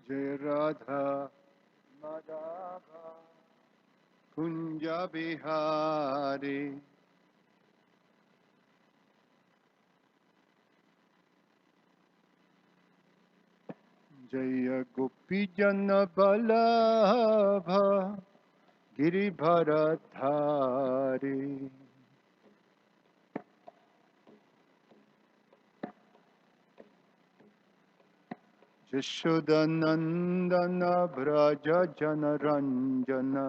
Jai Radha Madhava Kunja Bihari Jaya Gopi Jana Balabha Giribharadhari Jashodanandana Braja Janaranjana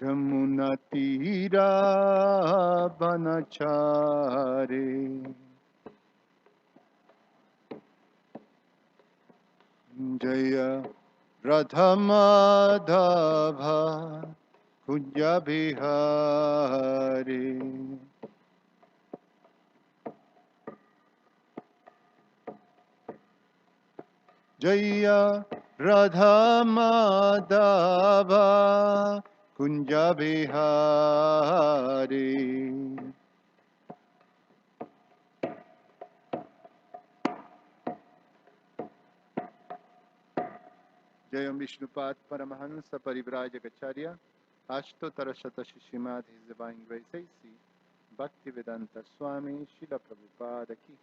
Jamuna Tira Banachari Jaya Radha Madhava Kunja Bihari Jaya Radha Madhava Kunja Bihari Jayam Vishnupad Paramahansa Parivrajagacharya Ashtotara Shatashi Srimad His Divine Grace A.C. Bhaktivedanta Swami Srila Prabhupada Ki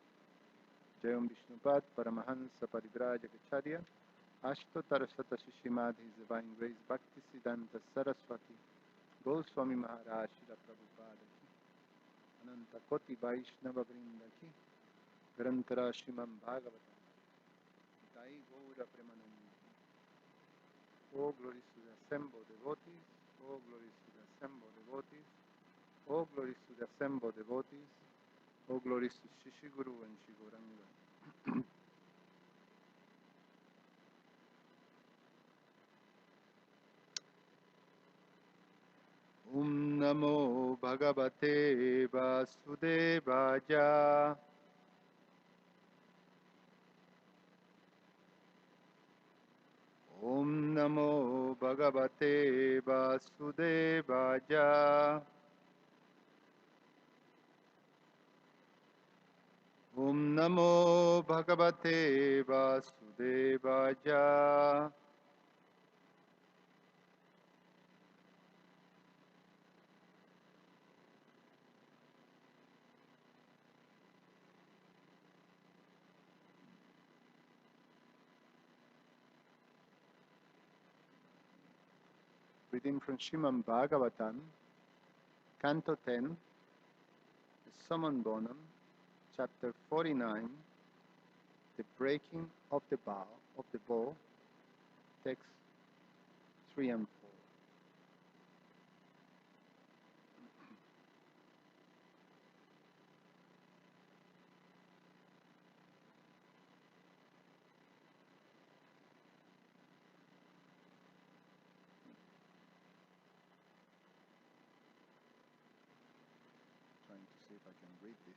Jayam Vishnupad Paramahansa Parivrajagacharya Ashtotara Shatashi Srimad His Divine Grace Bhaktisiddhanta Saraswati Goswami Maharaj Srila Prabhupada Ki Ananta Koti Vaishnava Vrinda Ki Grantara Srimad Bhagavatam Dai Gaura Premanandi. All glories to the assembled devotees, all glories to the assembled devotees, all glories to the assembled devotees, all glories to Shishi Guru and Shiguranga. Om Namo Bhagavate Vasudevaya. Om Namo Bhagavate Vasudevaya. Om Namo Bhagavate Vasudevaya. Reading from Srimad Bhagavatam, Canto 10, the Summon Bonum, Chapter 49, the Breaking of the Bow, Text 3 and 4. Trying to see if I can read this.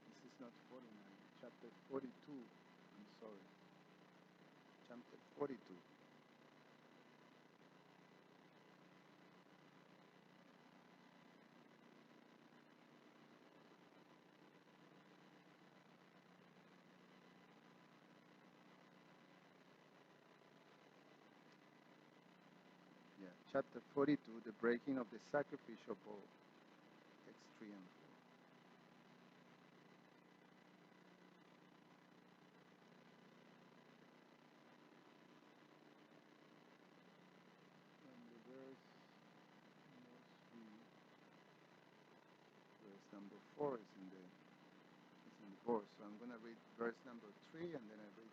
This is not 49, chapter 42. I'm sorry. Chapter 42. Yeah, chapter 42, the breaking of the sacrificial bow, text 3 and 4. And the verse must be verse number 4 is in the board. So I'm going to read verse number 3 and then I read.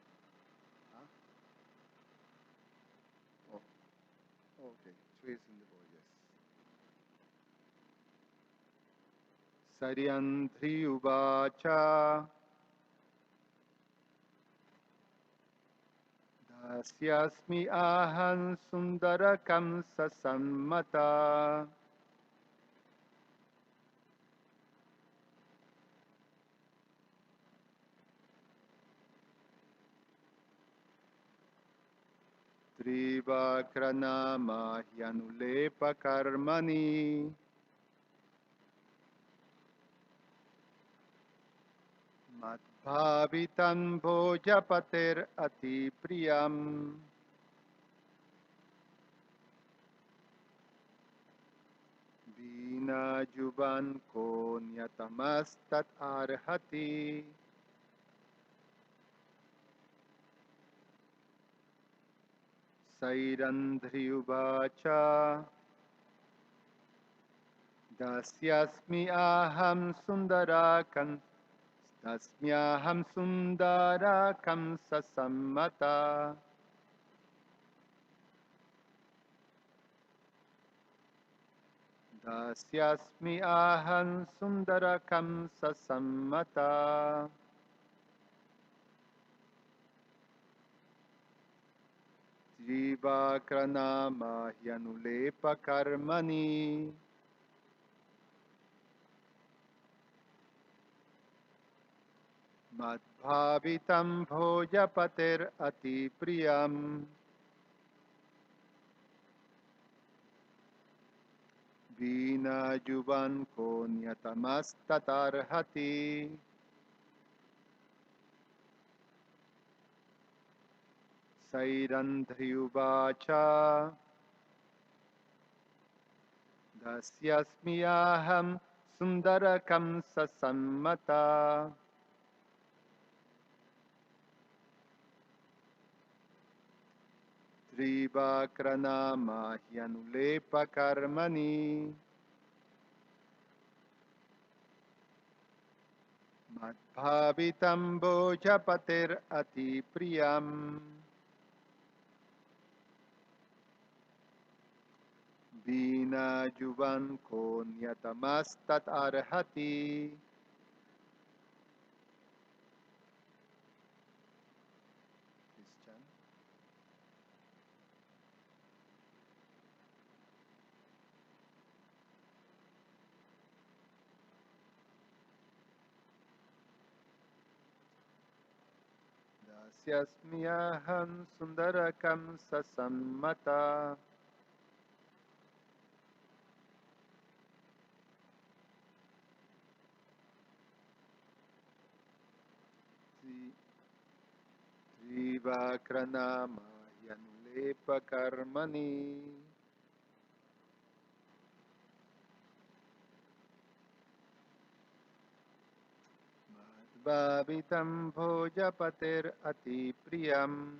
Huh? Oh, okay. 3 is in the board, yes. Saryantri Uvacha Dasyasmi Aham Sundarakam Sasammata Trivakranama hyanulepa karmani Madbhavitan bhojapater ati priyam Vina juban ko nyatamastat arhati Sairandhriyuvacha Dasyasmi aham sundarakam Tasmyaham sundarakam sasammata Dasyasmi aham sundarakam sasammata Jivakranama hyanulepa karmani Madbhavitam bhojapater ati priyam Vina juvan ko nyatamastatarhati Sairandhriyuvacha Dasyasmiyaham sundarakam sasammata Trivakranama hyanulepa karmani Madbhavitam bhojapater ati priyam Vina juvan ko nyatamastat arhati Christian. Dasyasmiyaham sundarakam sasammata Trivakranama hyanulepa karmani Madhvavitam bhojapater ati priyam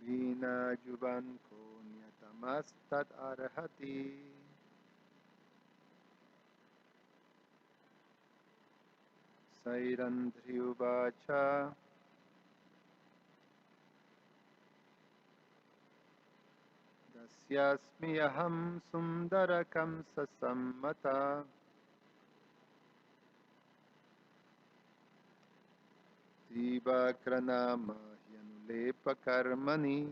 Vina juvan ko nyatamastat arhati Sairandhriyuvacha Dasyasmi aham sundarakam sasammata Trivakranama hyanulepa karmani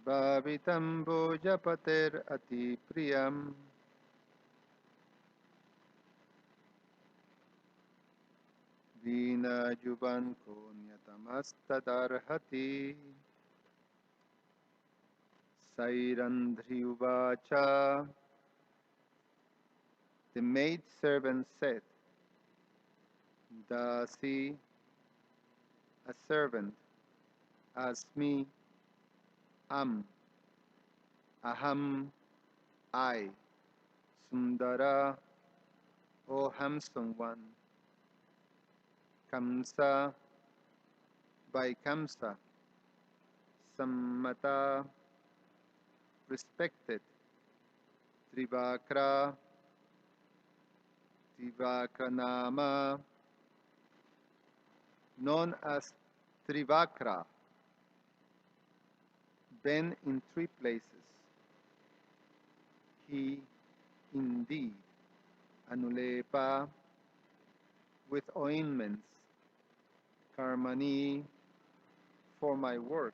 Madhvavitam bhojapater ati priyam Vina juvan ko nyatamastat Sairandhriyuvacha The maidservant said, Dasi, a servant, Asmi, Am, Aham, I, Sundara, O handsome one, Kamsa, by Kamsa, Sammata, respected, Trivakra, Trivakranama, known as Trivakra, been in three places. He, indeed, Anulepa, with ointments, Karmani, for my work,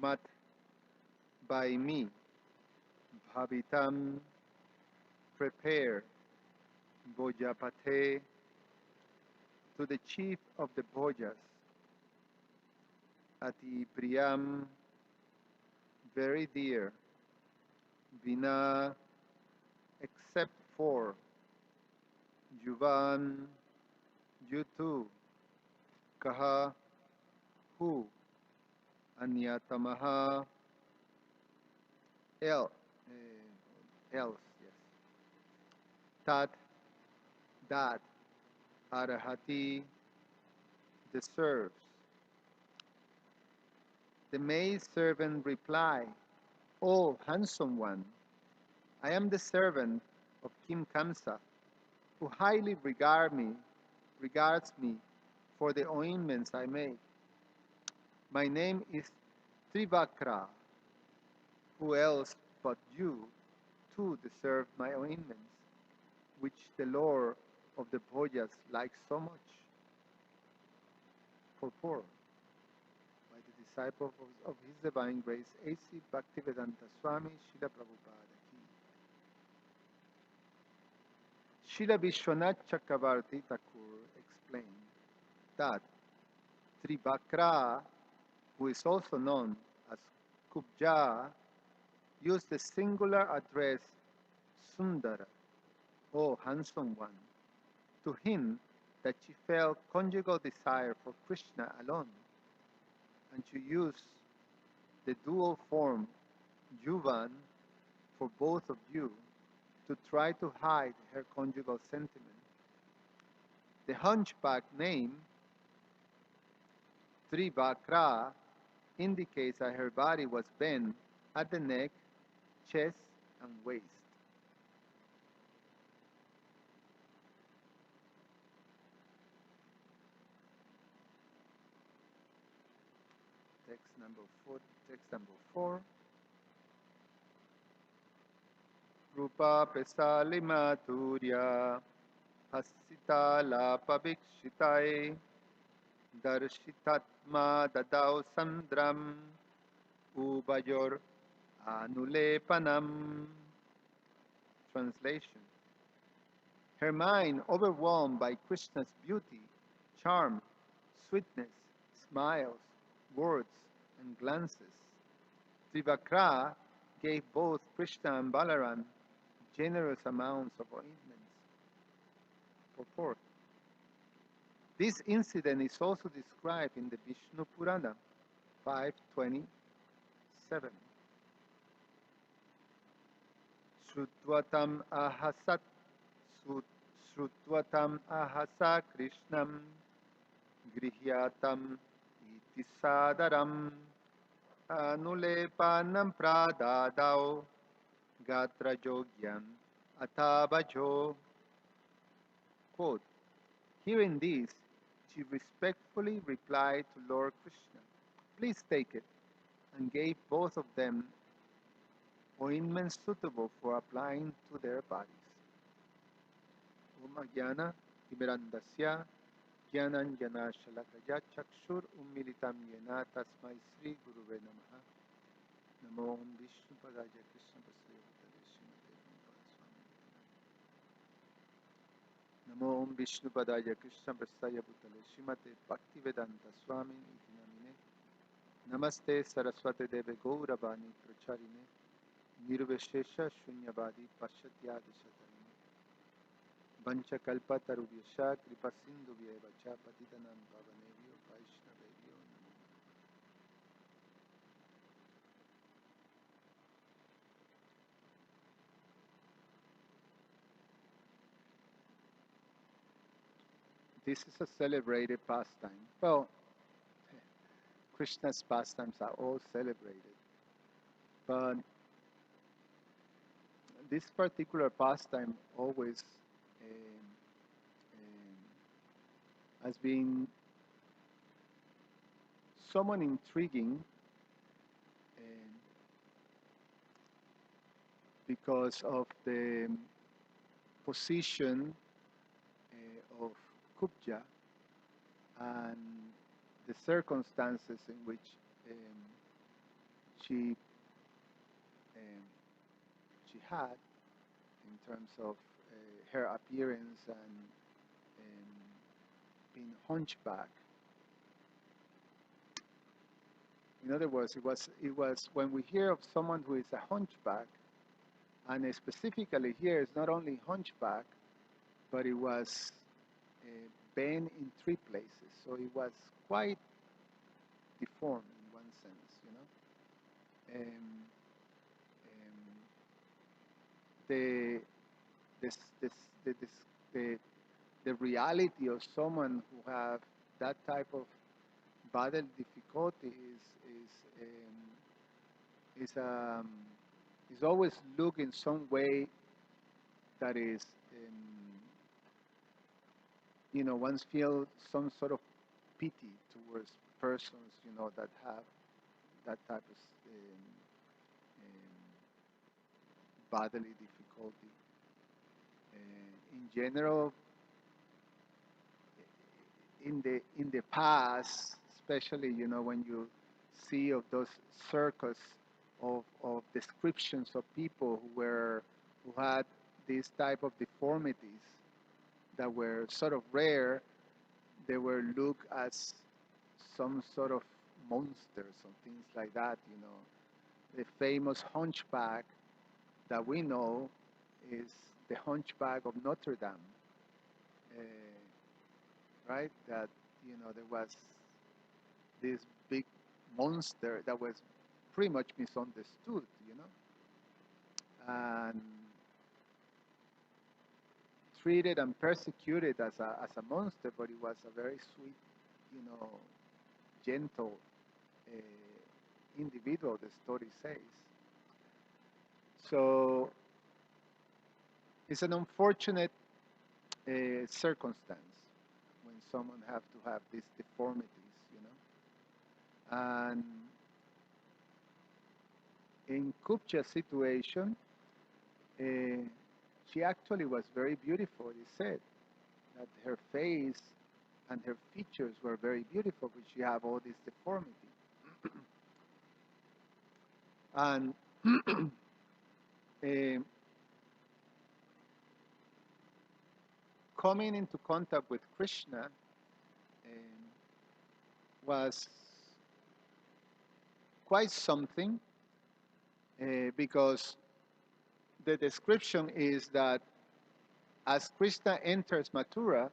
mat by me, bhavitam, prepare, bojapate, to the chief of the Bojas, ati priyam, very dear, vina, except for, juvan, you too, kaha, who, anyatamaha, el, else, yes, tat, that, arahati, deserves. The maid servant replied, "Oh, handsome one, I am the servant of King Kamsa, who highly regards me for the ointments I make. My name is Trivakra. Who else but you too deserve my ointments, which the Lord of the Bhojas likes so much?" Purport by the disciple of His Divine Grace, A.C. Bhaktivedanta Swami Srila Prabhupada Ki. Srila Vishwanath Chakravarti Thakur explained that Trivakra, who is also known as Kubja, used the singular address Sundara, O handsome one, to hint that she felt conjugal desire for Krishna alone, and to use the dual form Yuvan for both of you to try to hide her conjugal sentiment. The hunchback name Trivakra indicates that her body was bent at the neck, chest, and waist. Text number 4. Rupa pesali maturya hasita la pavikshitai darshitatma dadau sandram ubayor anulepanam. Translation. Her mind, overwhelmed by Krishna's beauty, charm, sweetness, smiles, words, and glances, Trivakra gave both Krishna and Balaram generous amounts of ointments. Purport. This incident is also described in the Vishnu Purana 5:27. Shrutvatam ahasat Shrutvatam ahasa Krishnam Grihyatam iti sadaram anulepanam pradadau gatra jogyam atabajo. Quote, hearing this, she respectfully replied to Lord Krishna, "Please take it," and gave both of them ointments suitable for applying to their bodies. Om Ajnana Timirandasya Jnananjana Shalakaya Chakshur Ummilitam Yena Tasmai Sri Guruve Namaha. Namo Om Vishnu Padaya Krishna Prasaya Bhutale Srimate Prabhupada Swami. Namo Om Vishnu Padaya Krishna Prasaya Bhutale Srimate Bhaktivedanta Swami iti namine. Namaste Saraswate Deve Gauravani Pracharine Nirveshesha Shunyavadi Pashatyadi Shatarine Vanchakalpa Tarubhyasha Kripa Sindhubhyeva Cha Patitanam Pavanebhyo Vaishnavebhyo Namo. This is a celebrated pastime. Well, Krishna's pastimes are all celebrated, but this particular pastime always has been somewhat intriguing because of the position of Kubja and the circumstances in which she she had in terms of her appearance and being hunchback. In other words, it was when we hear of someone who is a hunchback, and specifically here it's not only hunchback, but it was bent in three places, so it was quite deformed in one sense, you know. The, this, this, the, the reality of someone who have that type of bodily difficulty is always looked in some way that is, one feels some sort of pity towards persons, that have that type of bodily difficulty. In general, in the past, especially when you see of those circles of descriptions of people who had these type of deformities that were sort of rare, they were looked as some sort of monsters or things like that. The famous hunchback that we know is the hunchback of Notre Dame, right? That there was this big monster that was pretty much misunderstood, and treated and persecuted as a monster, but it was a very sweet, gentle individual, the story says. So it's an unfortunate circumstance when someone have to have these deformities, And in Kupcha's situation, she actually was very beautiful. It said that her face and her features were very beautiful, but she had all this deformity. And coming into contact with Krishna was quite something, because the description is that as Krishna enters Mathura,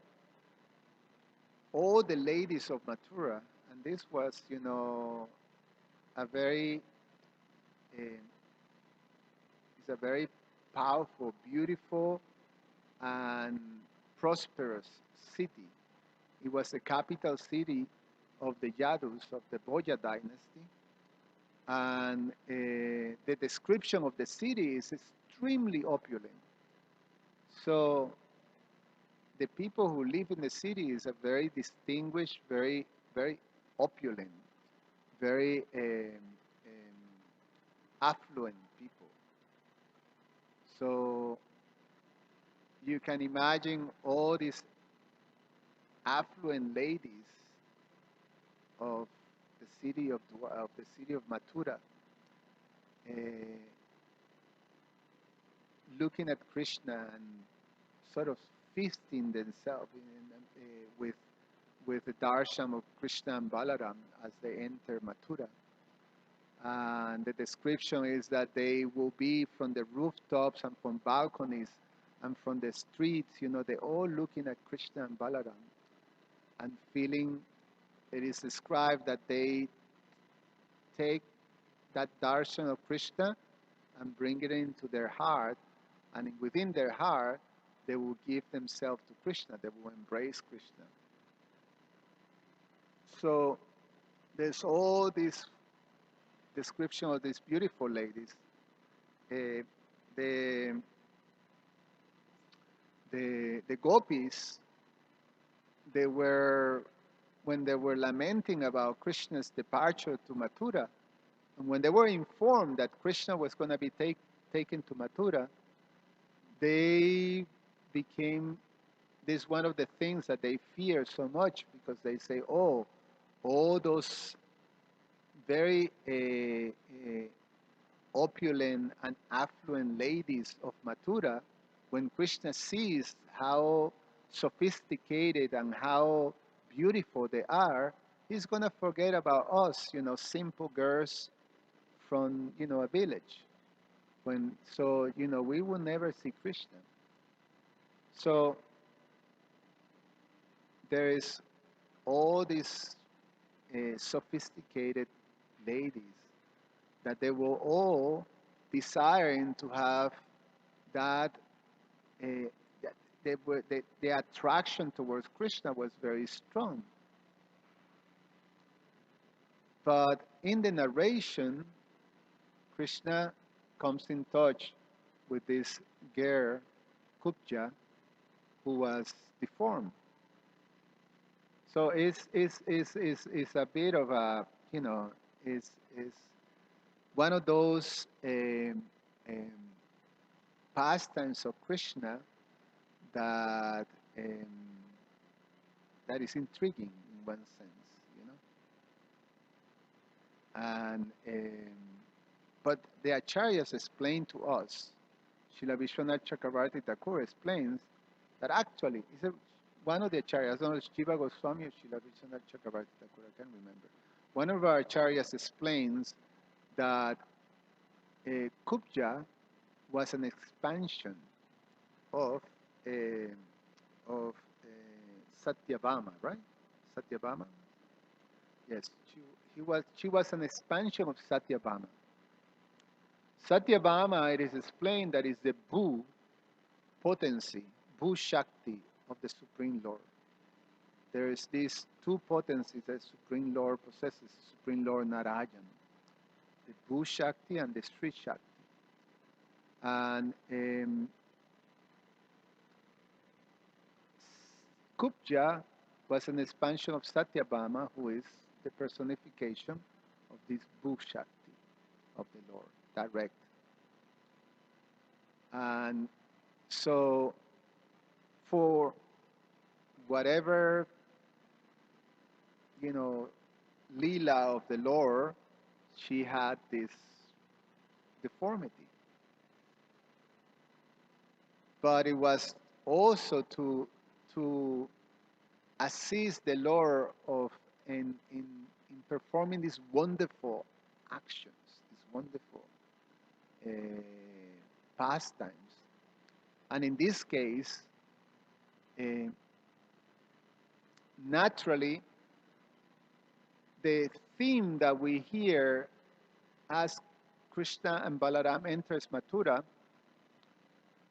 all the ladies of Mathura, and this was, a very, it's a very powerful, beautiful, and prosperous city. It was the capital city of the Yadus, of the Boya dynasty. And the description of the city is extremely opulent. So the people who live in the city is a very distinguished, very, very opulent, very affluent people. So you can imagine all these affluent ladies of the city of Mathura, looking at Krishna and sort of feasting themselves with the darshan of Krishna and Balaram as they enter Mathura. And the description is that they will be from the rooftops and from balconies and from the streets, they're all looking at Krishna and Balaram and feeling. It is described that they take that darshan of Krishna and bring it into their heart, and within their heart, they will give themselves to Krishna. They will embrace Krishna. So there's all this description of these beautiful ladies. The gopis, when they were lamenting about Krishna's departure to Mathura, and when they were informed that Krishna was going to be taken to Mathura, they became this one of the things that they fear so much, because they say, oh, all those very opulent and affluent ladies of Mathura, when Krishna sees how sophisticated and how beautiful they are, he's going to forget about us, simple girls from, a village. We will never see Krishna. So there is all these sophisticated ladies that they were all desiring to have that, uh, that the attraction towards Krishna was very strong. But in the narration, Krishna comes in touch with this girl, Kupja, who was deformed. So it's a bit of a, is one of those um, pastimes of Krishna that um, that is intriguing in one sense. And but the acharyas explain to us, Srila Vishwanath Chakravarti Thakur explains that actually, one of the acharyas, I don't know if it's Jiva Goswami or Srila Vishwanath Chakravarti Thakur, I can't remember. One of our acharyas explains that Kubja was an expansion of uh, of Satyabhama, right? Satyabhama. Yes, she was an expansion of Satyabhama. Satyabhama, it is explained that is the Bhu potency, Bhu Shakti of the Supreme Lord. There is these two potencies that Supreme Lord possesses, Supreme Lord Narayan, the Bhu Shakti and the Sri Shakti. And Kupja was an expansion of Satyabhama, who is the personification of this Bhu Shakti of the Lord, direct. And so, for whatever, Leela of the Lord, she had this deformity. But it was also to assist the Lord in performing these wonderful actions, these wonderful uh, pastimes. And in this case, uh, naturally, the theme that we hear as Krishna and Balaram enters Mathura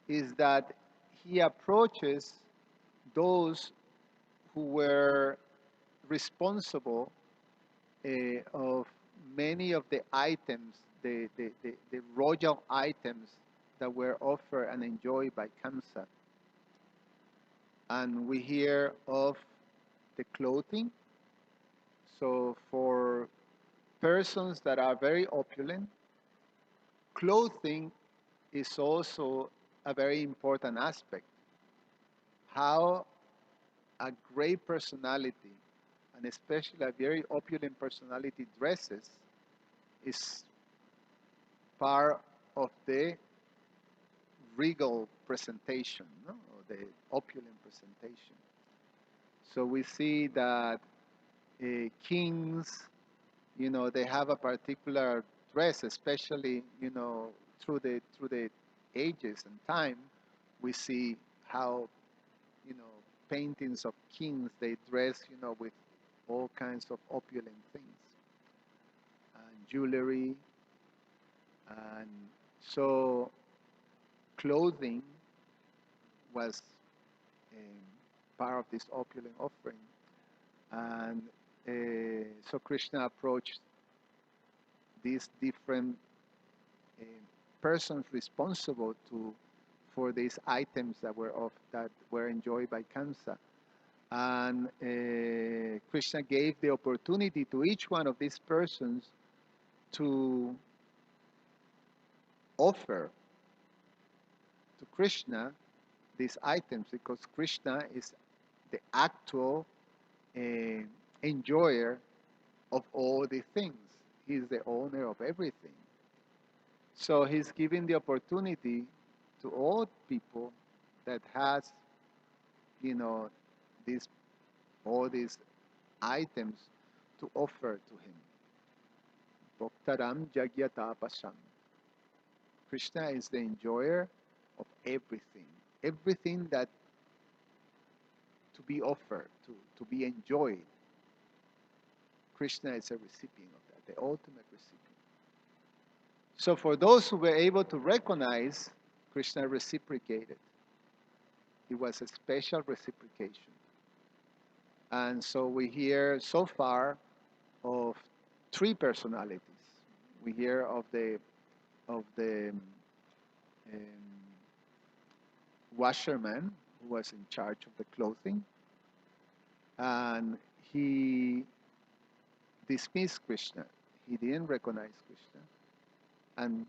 is that he approaches those who were responsible of many of the items, the royal items that were offered and enjoyed by Kamsa. And we hear of the clothing. So for persons that are very opulent, clothing is also a very important aspect. How a great personality, and especially a very opulent personality, dresses is part of the regal presentation, no? Or the opulent presentation. So we see that kings, they have a particular dress, especially, through the ages and time. We see how, paintings of kings, they dress, with all kinds of opulent things and jewelry. And so clothing was part of this opulent offering. And so Krishna approached these different persons responsible for these items that were enjoyed by Kamsa. And Krishna gave the opportunity to each one of these persons to offer to Krishna these items, because Krishna is the actual enjoyer of all the things. He's the owner of everything. So he's giving the opportunity to all people that has, you know, these all these items to offer to him. Bhaktaram Jagyatapasam. Krishna is the enjoyer of everything. Everything that to be offered, to be enjoyed. Krishna is a recipient of that, the ultimate recipient. So for those who were able to recognize, Krishna reciprocated. It was a special reciprocation. And so we hear so far of three personalities. We hear of the um, washerman who was in charge of the clothing, and he dismissed Krishna. He didn't recognize Krishna, and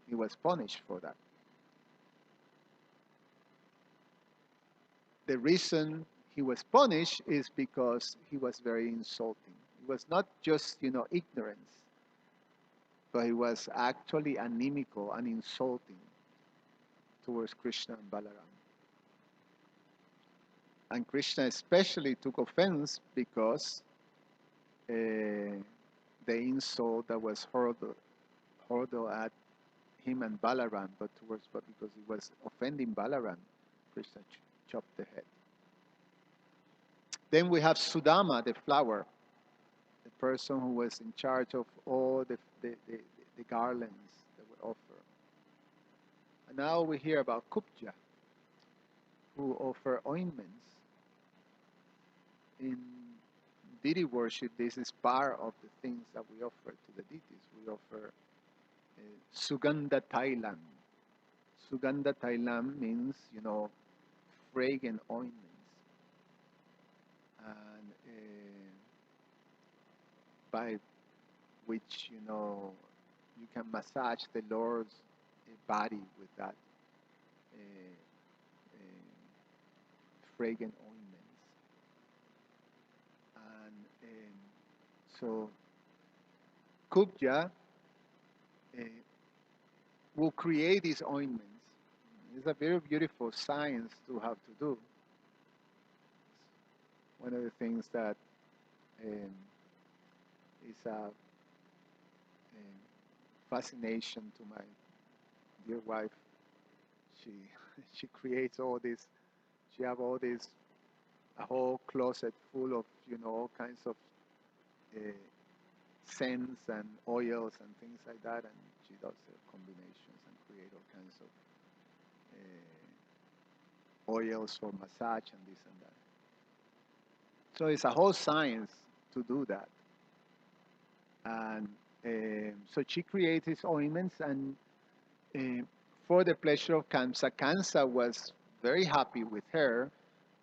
he was punished for that. The reason he was punished is because he was very insulting. It was not just, ignorance, but he was actually inimical and insulting towards Krishna and Balaram. And Krishna especially took offense because the insult that was hurled at him and Balaram, but because he was offending Balaram, Krishna chopped the head. Then we have Sudama, the flower, the person who was in charge of all the garlands that were offered. And now we hear about Kupja, who offer ointments. In deity worship, this is part of the things that we offer to the deities. We offer Sugandha Thailam. Sugandha Thailam means, fragrant ointments. And by which, you can massage the Lord's body with that fragrant ointments. And so Kubja will create these ointments. It's a very beautiful science to have to do. One of the things that is a fascination to my dear wife. She creates all this. She have all this, a whole closet full of all kinds of scents and oils and things like that, and she does combinations and create all kinds of oils for massage and this and that. So it's a whole science to do that. And so she creates these ointments, and for the pleasure of Kamsa, Kamsa was very happy with her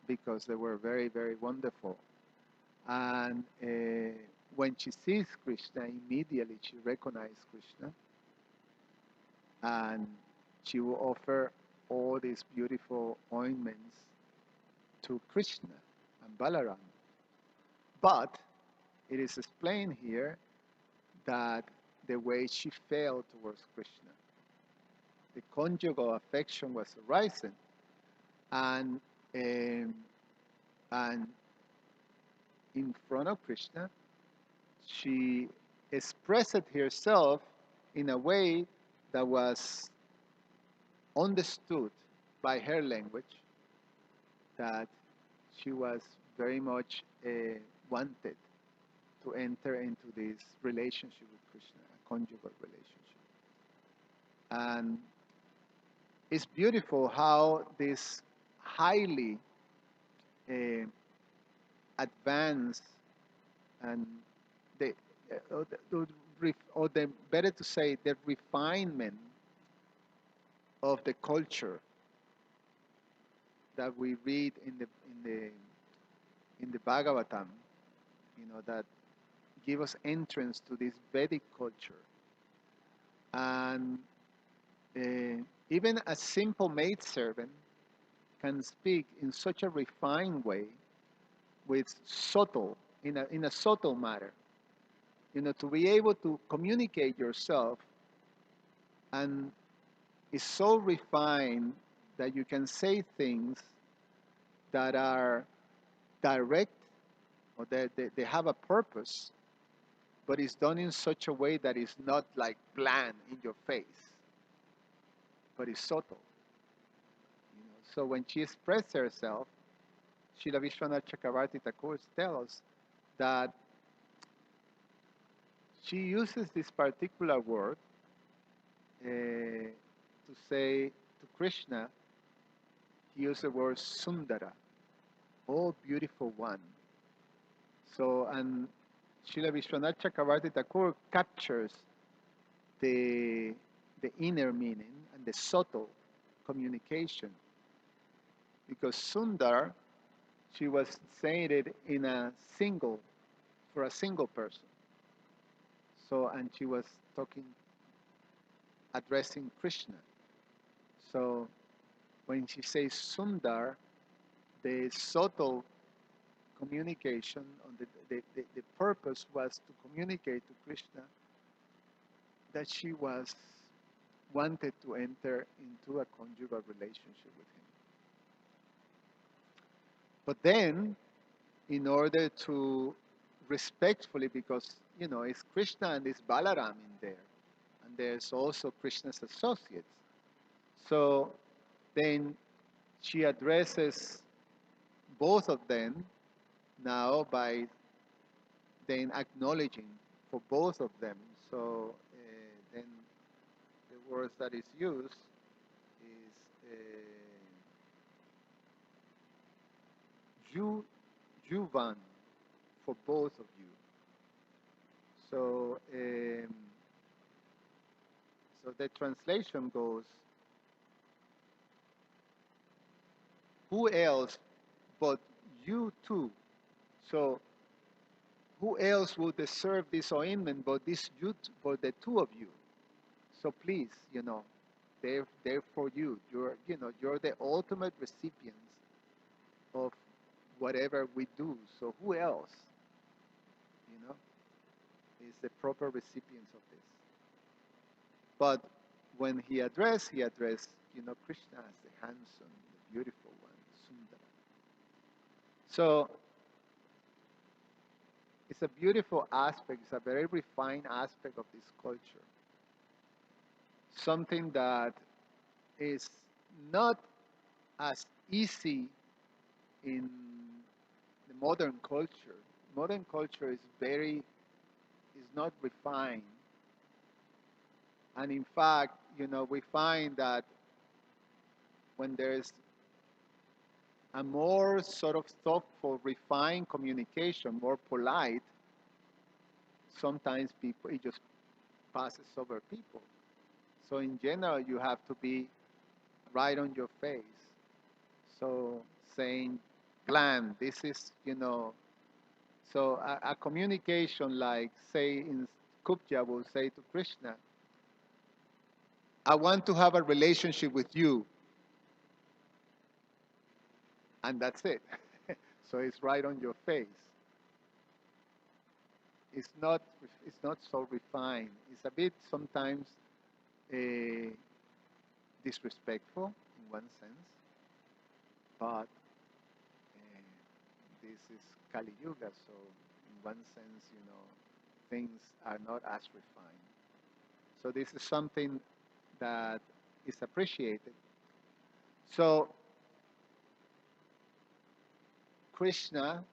because they were very, very wonderful. And when she sees Krishna, immediately she recognizes Krishna, and she will offer all these beautiful ointments to Krishna and Balaram. But it is explained here that the way she felt towards Krishna, the conjugal affection was arising, and in front of Krishna, she expressed herself in a way that was understood by her language, that she was very much wanted to enter into this relationship with Krishna, a conjugal relationship. And it's beautiful how this highly advanced and or the better to say, the refinement of the culture that we read in the Bhagavatam, that give us entrance to this Vedic culture. And even a simple maidservant can speak in such a refined way, with subtle, in a subtle matter, to be able to communicate yourself, and it's so refined that you can say things that are direct, or that they have a purpose, but it's done in such a way that it's not like bland in your face, but it's subtle. So when she expressed herself, Srila Vishwanath Chakravarti Thakur tells us that she uses this particular word to say to Krishna. He used the word Sundara, oh beautiful one. So, and Srila Vishwanath Chakravarti Thakur captures the, the inner meaning and the subtle communication. Because Sundar, she was saying it in for a single person. So, and she was addressing Krishna. So, when she says Sundar, the subtle communication, on the purpose was to communicate to Krishna that she wanted to enter into a conjugal relationship with him. But then, in order to respectfully, because it's Krishna and it's Balaram in there, and there's also Krishna's associates. So then she addresses both of them now by then acknowledging for both of them. So then the words that is used is Juvan, for both of you. So so the translation goes, who else but you two? So who else would deserve this ointment but but the two of you? So please, they're for you. You're the ultimate recipients of whatever we do. So who else, is the proper recipients of this? But when he addressed, Krishna as the handsome, the beautiful one, Sundara. So it's a beautiful aspect. It's a very refined aspect of this culture. Something that is not as easy in the modern culture. Modern culture is not refined. And in fact, we find that when there's a more sort of thoughtful, refined communication, more polite, sometimes it just passes over people. So in general, you have to be right on your face. So saying, plan, this is, so a communication like, say, in Kupja will say to Krishna, I want to have a relationship with you. And that's it. So it's right on your face. It's not so refined. It's a bit sometimes disrespectful in one sense, but this is Kali Yuga, so in one sense, things are not as refined. So this is something that is appreciated. So Krishna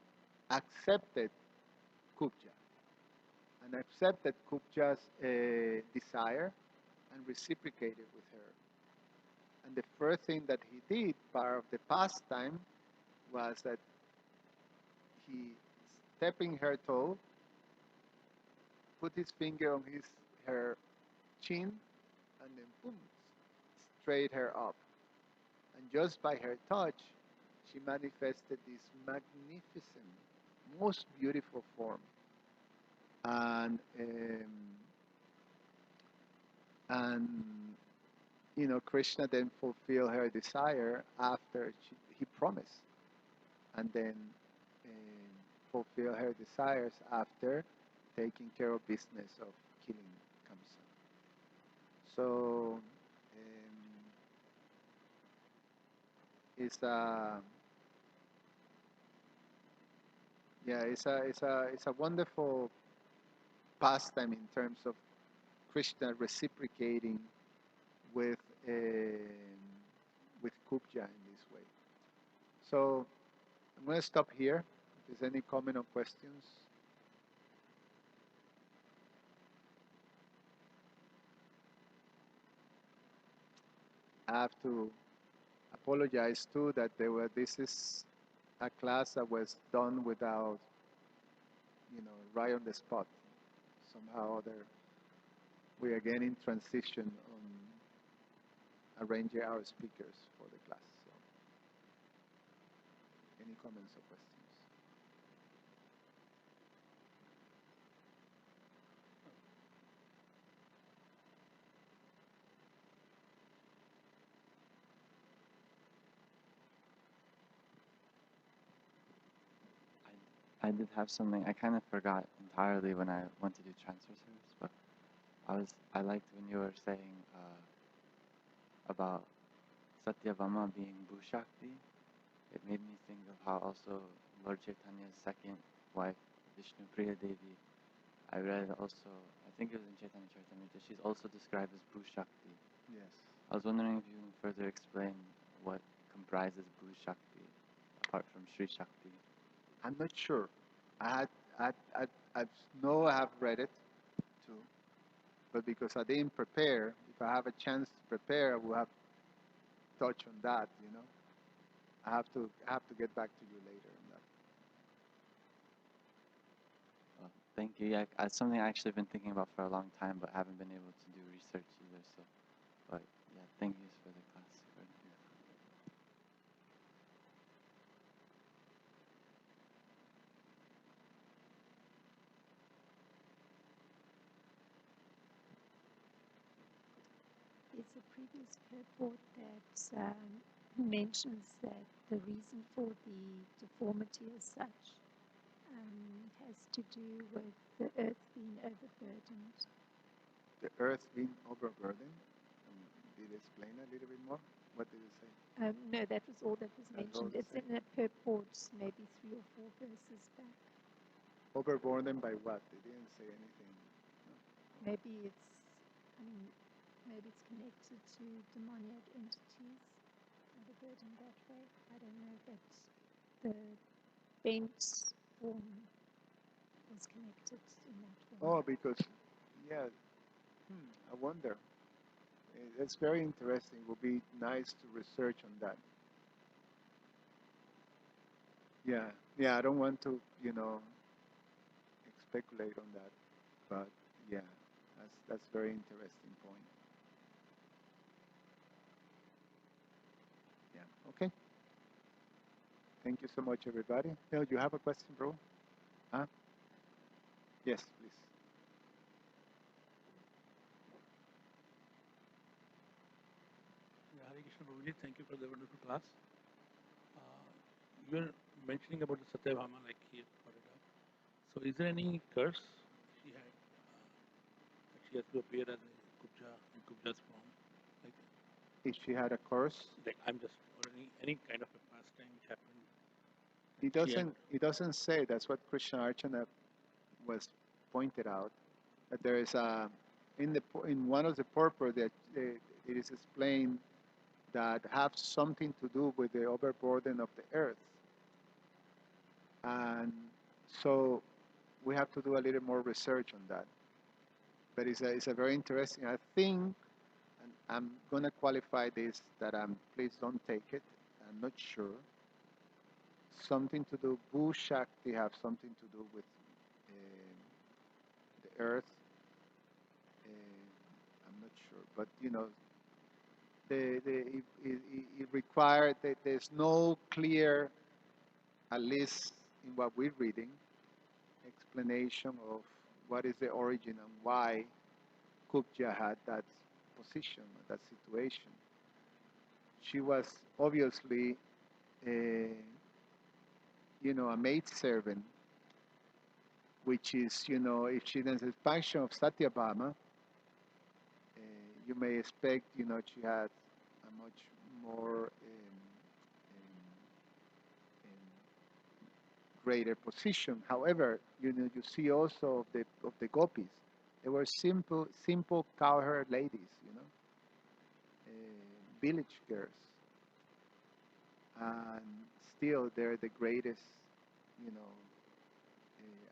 accepted Kupja and accepted Kupja's desire and reciprocated with her. And the first thing that he did, part of the pastime, was that he stepping her toe, put his finger on her chin, and then boom, straight her up. And just by her touch, she manifested this magnificent, most beautiful form. And Krishna then fulfilled her desire after he promised, and then fulfill her desires after taking care of business of killing Kamsa. So it's a it's a wonderful pastime in terms of Krishna reciprocating with with Kubja in this way. So I'm going to stop here. If there's any comment or questions. I have to apologize too that this is a class that was done without, right on the spot. Somehow or other, we are getting transition on arranging our speakers for the class. So, any comments or questions? I did have something. I kind of forgot entirely when I went to do transfer service, but I liked when you were saying about Satyabhama being Bhushakti. It made me think of how also Lord Chaitanya's second wife, Vishnu Priya Devi, I read also, I think it was in Chaitanya Charitamrita, she's also described as Bhushakti. Yes. I was wondering if you can further explain what comprises Bhushakti apart from Sri Shakti. I'm not sure. I know I have read it too, but because I didn't prepare, if I have a chance to prepare, I will have touch on that. I have to get back to you later on that. Well, thank you. Yeah, it's something I've actually been thinking about for a long time, but haven't been able to do research either. So, but yeah, thank you for the class. There's a previous purport that mentions that the reason for the deformity as such has to do with the earth being overburdened. The earth being overburdened. Did it explain a little bit more? What did it say? No, that was all that was mentioned. It's in a purport, maybe 3 or 4 verses back. Overburdened by what? They didn't say anything. No? Maybe it's connected to demoniac entities, overburdened that way. I don't know that the bent form was connected in that way. Oh, because, yeah, I wonder. It's very interesting. It would be nice to research on that. Yeah, I don't want to, speculate on that, but yeah, that's very interesting point. Yeah, okay. Thank you so much, everybody. Phil, you have a question, bro? Huh? Yes, please. Hare Krishna Prabhuji, thank you for the wonderful class. You were mentioning about the Satyabhama, like he brought it up. So, is there any curse she had that she has to appear as a Kubja in Kubja's form? Like, If she had a curse, like I'm just or any kind of a pastime which happened. it doesn't say. That's what Krishna Archana was pointed out. That there is in one of the purport that it is explained that have something to do with the overburden of the earth. And so we have to do a little more research on that. But it's a very interesting, I think, and I'm going to qualify this, that please don't take it. I'm not sure. Something to do, Bhu Shakti have something to do with the earth. I'm not sure. But, it required that there's no clear, at least in what we're reading, explanation of what is the origin and why Kubja had that position, that situation. She was obviously a maidservant which is, if she's an expansion of Satyabhama, you may expect, she had a much more greater position. However, you see also of the gopis, they were simple cowherd ladies, village girls, and still they're the greatest,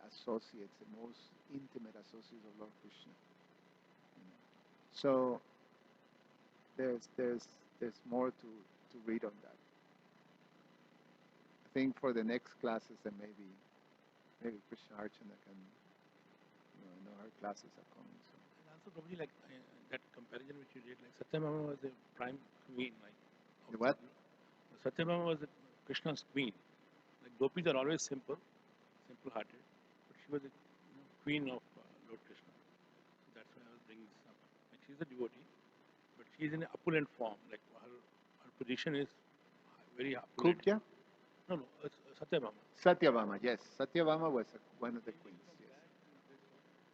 associates, the most intimate associates of Lord Krishna. So there's more to read on that. I think for the next classes, then maybe Krishna Archana can, I know her classes are coming. So. And also probably like that comparison which you did, like Satyabhama was a prime queen, like. The what? Satyabhama was Krishna's queen. Like gopis are always simple-hearted, but she was a queen of Lord Krishna. So that's why I was bringing this up. Like she's a devotee, but she's in an opulent form. Like her position is very opulent. Kubja? No, it's Satyabhama. Satyabhama, yes. Satyabhama was one of the queens.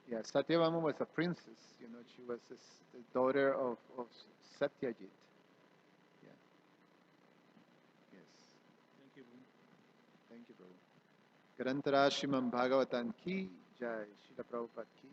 Yes. Yeah, Satyabhama was a princess. She was the daughter of Satyajit. Yeah. Yes. Thank you. Thank you, Prabhu. Grantara Srimad Bhagavatam ki jai, Srila Prabhupada ki